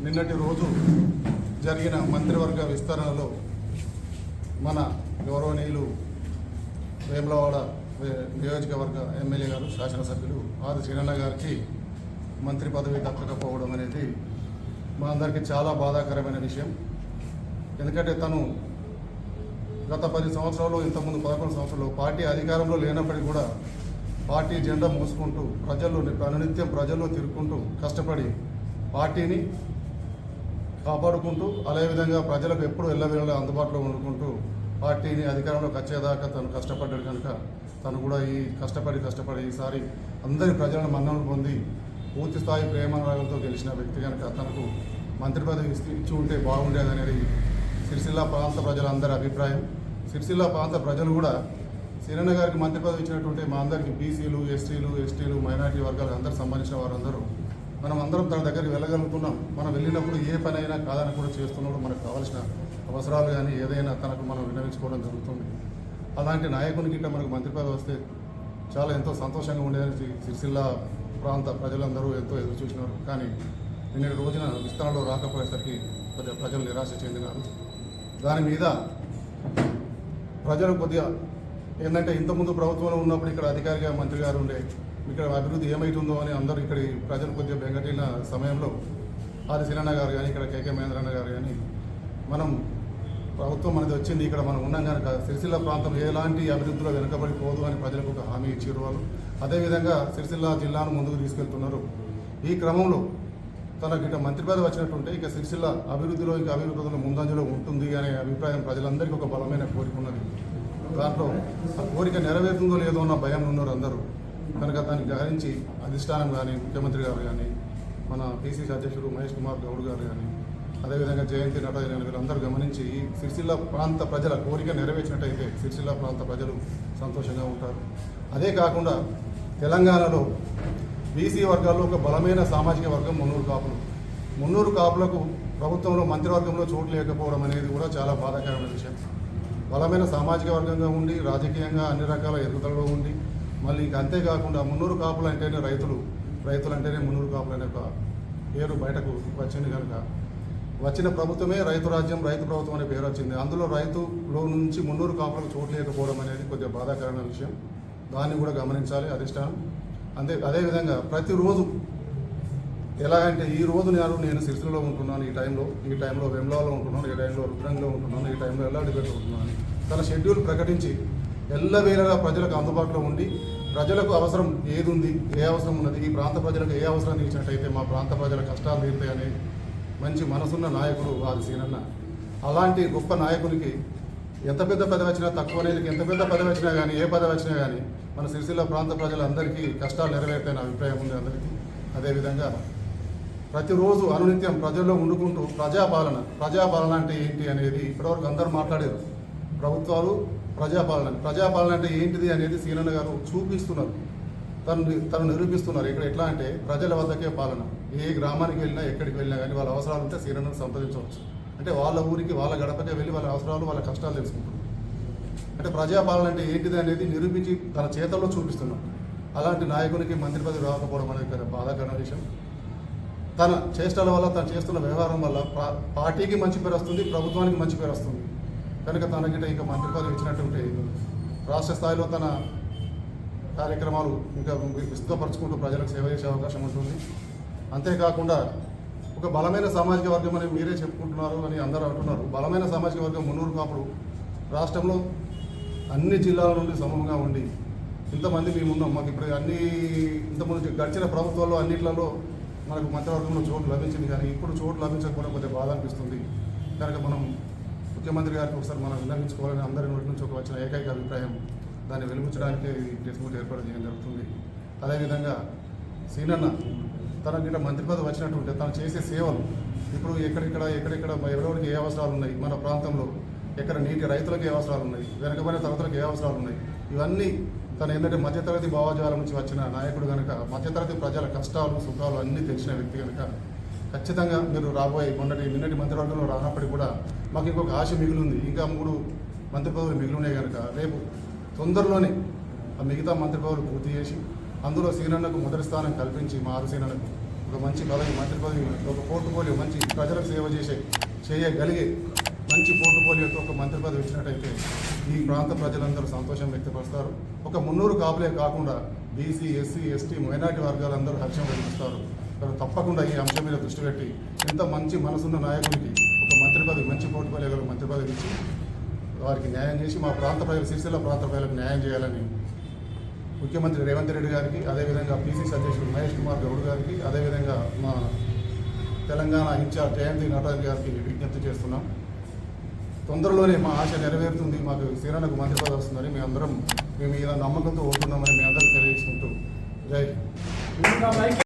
నిన్నటి రోజు జరిగిన మంత్రివర్గ విస్తరణలో మన గౌరవనీయులు వేములవాడ నియోజకవర్గ ఎమ్మెల్యే గారు శాసనసభ్యులు ఆది శ్రీనన్న గారికి మంత్రి పదవి దక్కకపోవడం అనేది మా అందరికీ చాలా బాధాకరమైన విషయం. ఎందుకంటే తను గత 10 సంవత్సరాలు ఇంతకుముందు 11 సంవత్సరాలు పార్టీ అధికారంలో లేనప్పటికీ కూడా పార్టీ జెండా మోసుకుంటూ ప్రజల్లో ప్రజల్లో తిరుగుకుంటూ కష్టపడి పార్టీని కాపాడుకుంటూ అదేవిధంగా ప్రజలకు ఎప్పుడు ఎల్లవేళలా అందుబాటులో ఉండుకుంటూ పార్టీని అధికారంలోకి వచ్చేదాకా తను కష్టపడ్డాడు కనుక తను కూడా ఈ కష్టపడి ఈసారి అందరి ప్రజలను మన్ననలు పొంది పూర్తి స్థాయి ప్రేమానురాగంతో గెలిచిన వ్యక్తి కనుక తనకు మంత్రి పదవి ఇచ్చి ఉంటే బాగుండేదనేది సిరిసిల్ల ప్రాంత ప్రజలందరి అభిప్రాయం. సిరిసిల్ల ప్రాంత ప్రజలు కూడా శ్రీనన్న గారికి మంత్రి పదవి ఇచ్చినటువంటి మా అందరికీ బీసీలు, ఎస్టీలు, మైనార్టీ వర్గాలకు అందరూ సంబంధించిన వారందరూ మనం అందరం తన దగ్గరికి వెళ్ళగలుగుతున్నాం. మనం వెళ్ళినప్పుడు ఏ పని అయినా కాదని కూడా చేస్తున్నప్పుడు మనకు కావాల్సిన అవసరాలు కానీ ఏదైనా తనకు మనం విన్నవించుకోవడం జరుగుతుంది. అలాంటి నాయకునికి ఇట్లా మనకు మంత్రి పదవి వస్తే చాలా ఎంతో సంతోషంగా ఉండేదని సిరిసిల్ల ప్రాంత ప్రజలందరూ ఎంతో ఎదురు చూసినారు. కానీ నిన్నటి రోజున విస్తరణలో రాకపోయేసరికి ప్రజలు నిరాశ చెందినారు. దాని మీద ప్రజలు కొద్దిగా ఏంటంటే ఇంతకుముందు ప్రభుత్వంలో ఉన్నప్పుడు ఇక్కడ అధికారిగా మంత్రి గారు ఉండే ఇక్కడ అభివృద్ధి ఏమైతుందో అని అందరూ ఇక్కడ ప్రజలు కొద్దిగా బెంగటిన సమయంలో ఆది శ్రీనన్న గారు కానీ ఇక్కడ కేకే మహేంద్రన్న గారు కానీ మనం ప్రభుత్వం అనేది వచ్చింది, ఇక్కడ మనం ఉన్నాం కనుక సిరిసిల్ల ప్రాంతం ఎలాంటి అభివృద్ధిలో వెనుకబడిపోదు అని ప్రజలకు ఒక హామీ ఇచ్చారు వాళ్ళు. అదేవిధంగా సిరిసిల్ల జిల్లాను ముందుకు తీసుకెళ్తున్నారు. ఈ క్రమంలో తనకి ఇక మంత్రి పదవి వచ్చినట్టుంటే ఇక సిరిసిల్ల అభివృద్ధిలో అభివృద్ధిలో ముందంజలో ఉంటుంది అనే అభిప్రాయం ప్రజలందరికీ ఒక బలమైన కోరిక ఉన్నది. దాంట్లో ఆ కోరిక నెరవేరుతుందో లేదో అన్న భయం ఉన్నారు అందరూ కనుక దాన్ని గ్రహించి అధిష్టానం కానీ ముఖ్యమంత్రి గారు కానీ మన పిసిసి అధ్యక్షుడు మహేష్ కుమార్ గౌడ్ గారు కానీ అదేవిధంగా జయంతి నటరాజన్ గారు వీళ్ళందరూ గమనించి ఈ సిరిసిల్ల ప్రాంత ప్రజల కోరిక నెరవేర్చినట్టయితే సిరిసిల్ల ప్రాంత ప్రజలు సంతోషంగా ఉంటారు. అదే కాకుండా తెలంగాణలో బీసీ వర్గాల్లో ఒక బలమైన సామాజిక వర్గం మున్నూరు కాపులకు ప్రభుత్వంలో మంత్రివర్గంలో చోటు లేకపోవడం అనేది కూడా చాలా బాధాకరమైన విషయం. బలమైన సామాజిక వర్గంగా ఉండి రాజకీయంగా అన్ని రకాల ఎదుగుదలలో ఉండి మళ్ళీ ఇంక అంతేకాకుండా మున్నూరు కాపులు అంటేనే రైతులు అంటేనే మున్నూరు కాపులు అనే ఒక పేరు బయటకు వచ్చింది కనుక వచ్చిన ప్రభుత్వమే రైతు రాజ్యం రైతు ప్రభుత్వం అనే పేరు వచ్చింది. అందులో రైతులో నుంచి మున్నూరు కాపులకు చోటు లేకపోవడం అనేది కొద్దిగా బాధాకరమైన విషయం. దాన్ని కూడా గమనించాలి అధిష్టానం. అదేవిధంగా ప్రతిరోజు ఎలాగంటే ఈ రోజు నేను సిరిసిల్లలో ఉంటున్నాను, ఈ టైంలో వెమ్లాలో ఉంటున్నాను, ఈ టైంలో రుద్రంలో ఉంటున్నాను, ఈ టైంలో ఎల్లాడిపేట ఉంటున్నాను తన షెడ్యూల్ ప్రకటించి ఎల్లవేళలా ప్రజలకు అందుబాటులో ఉండి ప్రజలకు అవసరం ఏది ఉంది, ఏ అవసరం ఉన్నది, ఈ ప్రాంత ప్రజలకు ఏ అవసరం తీర్చినట్టయితే మా ప్రాంత ప్రజల కష్టాలు తీరుతాయని మంచి మనసున్న నాయకుడు ఆది శ్రీనన్న. అలాంటి గొప్ప నాయకునికి ఎంత పెద్ద పదవి వచ్చినా తక్కువనే, ఎంత పెద్ద పదవి వచ్చినా కానీ ఏ పదవి వచ్చినా కానీ మన సిరిసిల్ల ప్రాంత ప్రజలందరికీ కష్టాలు నెరవేరుతాయని అభిప్రాయం ఉంది అందరికీ. అదేవిధంగా ప్రతిరోజు అనునిత్యం ప్రజల్లో ఉండుకుంటూ ప్రజాపాలన అంటే ఏంటి అనేది ఇప్పటివరకు అందరూ మాట్లాడారు. ప్రభుత్వాలు ప్రజాపాలన అంటే ఏంటిది అనేది శ్రీనన్న గారు చూపిస్తున్నారు, తను నిరూపిస్తున్నారు. ఇక్కడ ఎట్లా అంటే ప్రజల వద్దకే పాలన. ఏ గ్రామానికి వెళ్ళినా ఎక్కడికి వెళ్ళినా కానీ వాళ్ళ అవసరాలు ఉంటే శ్రీనన్నను సంప్రదించవచ్చు. అంటే వాళ్ళ ఊరికి వాళ్ళ గడపకే వెళ్ళి వాళ్ళ అవసరాలు వాళ్ళ కష్టాలు తెలుసుకుంటున్నారు. అంటే ప్రజాపాలన అంటే ఏంటిది అనేది నిరూపించి తన చేతల్లో చూపిస్తున్నాం. అలాంటి నాయకునికి మంత్రి పదవి రాకపోవడం అనేది బాధాకరమైన విషయం. తన చేష్టల వల్ల తను చేస్తున్న వ్యవహారం వల్ల పార్టీకి మంచి పేరు వస్తుంది, ప్రభుత్వానికి మంచి పేరు వస్తుంది కనుక తనకిట ఇంకా మంత్రి పదవి ఇచ్చినట్టుంటే రాష్ట్ర స్థాయిలో తన కార్యక్రమాలు ఇంకా విస్తృతపరచుకుంటూ ప్రజలకు సేవ చేసే అవకాశం ఉంటుంది. అంతేకాకుండా ఒక బలమైన సామాజిక వర్గం అని మీరే చెప్పుకుంటున్నారు అని అందరూ అంటున్నారు. బలమైన సామాజిక వర్గం మున్నూరు కాపులు రాష్ట్రంలో అన్ని జిల్లాల నుండి సమూహంగా ఉండి ఇంతమంది మేము ఉన్నాం. మాకు ఇప్పుడు ఇంతకుముందు గడిచిన ప్రభుత్వాల్లో అన్నిట్లలో మనకు మంత్రివర్గంలో చోటు లభించింది, కానీ ఇప్పుడు చోటు లభించకపోవడం కొద్దిగా బాధ అనిపిస్తుంది. కనుక మనం ముఖ్యమంత్రి గారికి ఒకసారి మనం విన్నవించుకోవాలని అందరి నోటి నుంచి వచ్చిన ఏకైక అభిప్రాయం దాన్ని వెలిగించడానికి ఈ ప్రెస్ మీట్ ఏర్పాటు చేయడం జరుగుతుంది. అదేవిధంగా శ్రీనన్న తనకి మంత్రి పదవి వచ్చినట్టుంటే తను చేసే సేవలు ఇప్పుడు ఎక్కడెక్కడ ఎవరెవరికి ఏ అవసరాలు ఉన్నాయి, మన ప్రాంతంలో ఎక్కడ నీటి రైతులకు ఏ అవసరాలు ఉన్నాయి, వెనకబడిన తరగతులకు ఏ అవసరాలు ఉన్నాయి, ఇవన్నీ తను ఏంటంటే మధ్యతరగతి భావజాలం నుంచి వచ్చిన నాయకుడు కనుక మధ్యతరగతి ప్రజల కష్టాలు సుఖాలు అన్నీ తెలిసిన వ్యక్తి కనుక ఖచ్చితంగా మీరు రాబోయే నిన్నటి మంత్రివర్గంలో రానప్పటికీ కూడా మాకు ఇంకొక ఆశ మిగిలింది. ఇంకా 3 మంత్రి పదవులు మిగిలినాయి కనుక రేపు తొందరలోనే ఆ మిగతా మంత్రి పదవులు పూర్తి చేసి అందులో సీనన్నకు మొదటి స్థానం కల్పించి మా ఆరు సీనన్నకు ఒక మంచి పదవి, మంత్రి పదవి, ఒక పోర్టుఫోలియో, మంచి ప్రజలకు సేవ చేయగలిగే మంచి పోర్టుఫోలియోతో ఒక మంత్రి పదవి ఇచ్చినట్టయితే ఈ ప్రాంత ప్రజలందరూ సంతోషం వ్యక్తపరుస్తారు. ఒక మున్నూరు కాపులే కాకుండా బీసీ, ఎస్సీ, ఎస్టీ, మైనార్టీ వర్గాలందరూ హర్షం కలిగిస్తారు. తప్పకుండా ఈ అంశం మీద దృష్టి పెట్టి ఎంత మంచి మనసున్న నాయకుడికి ఒక మంత్రి పదవి, మంచి పోర్టుఫోలియో గల మంత్రి పదవి ఇచ్చి వారికి న్యాయం చేసి మా ప్రాంత ప్రజలు, సిరిసిల్ల ప్రాంత ప్రజలకు న్యాయం చేయాలని ముఖ్యమంత్రి రేవంత్ రెడ్డి గారికి, అదేవిధంగా పిసిసి అధ్యక్షుడు మహేష్ కుమార్ గౌడ్ గారికి, అదేవిధంగా మా తెలంగాణ ఇన్ఛార్జ్ జయంతి నటరాజ్ గారికి విజ్ఞప్తి చేస్తున్నాం. తొందరలోనే మా ఆశ నెరవేరుతుంది. మాకు సీనన్నకు మంత్రి పదవి వస్తుందని మేము మీద నమ్మకంతో ఉంటున్నామని మీ అందరికీ తెలియజేసుకుంటూ జై హింద్.